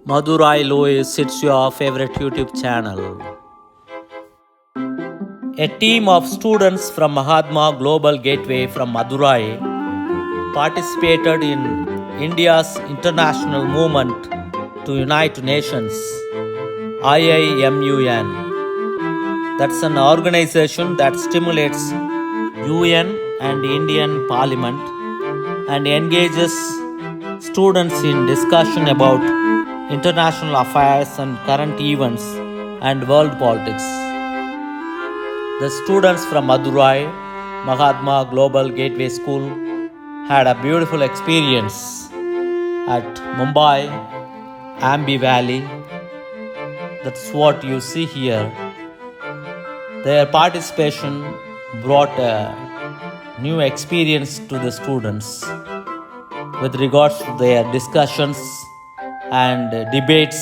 Madurai Louis, it's your favorite YouTube channel. A team of students from Mahatma Global Gateway from Madurai participated in India's international movement to unite nations, IIMUN. That's an organization that stimulates UN and Indian Parliament and engages students in discussion about international affairs and current events and world politics. The students from Madurai Mahatma Global Gateway School had a beautiful experience at Mumbai, Ambi Valley. That's what you see here. Their participation brought a new experience to the students with regards to their discussions and debates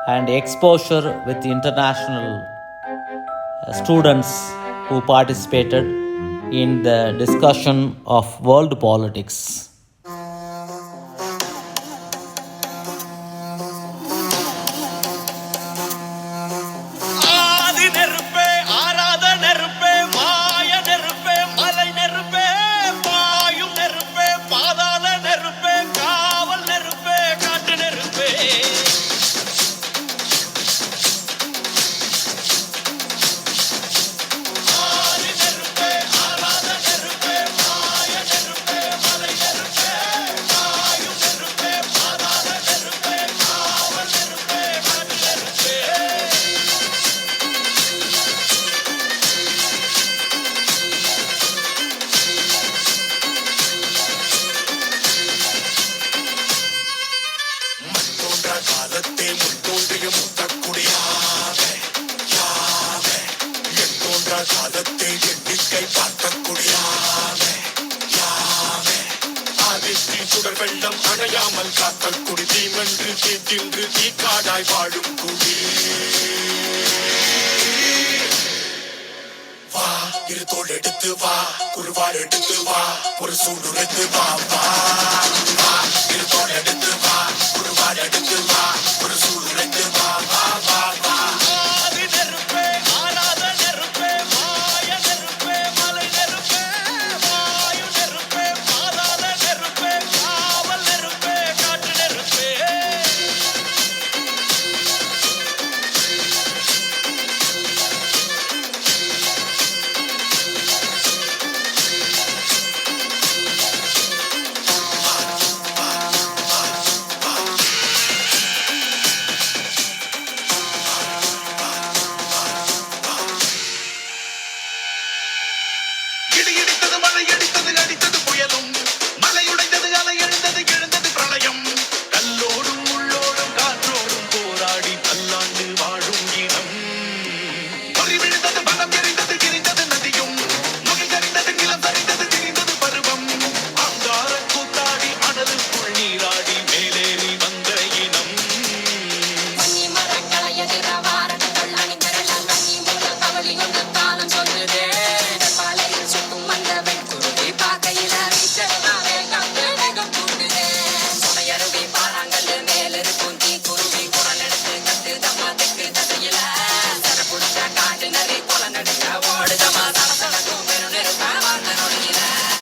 and exposure with international students who participated in the discussion of world politics. காலத்தை எண்ணிக்கை பார்க்கக்கூடியாமே யாமே ஆதித்தி சுடர் வெள்ளம் அணையாமல் காத்த குடி தீமென்று தீத்தின்று தீக்காடாய் வாழும் குடி வா இரு தோள் எடுத்து வா குருவாள் எடுத்து வா ஒரு சூடு எடுத்து வா வா இரு தோள் எடுத்து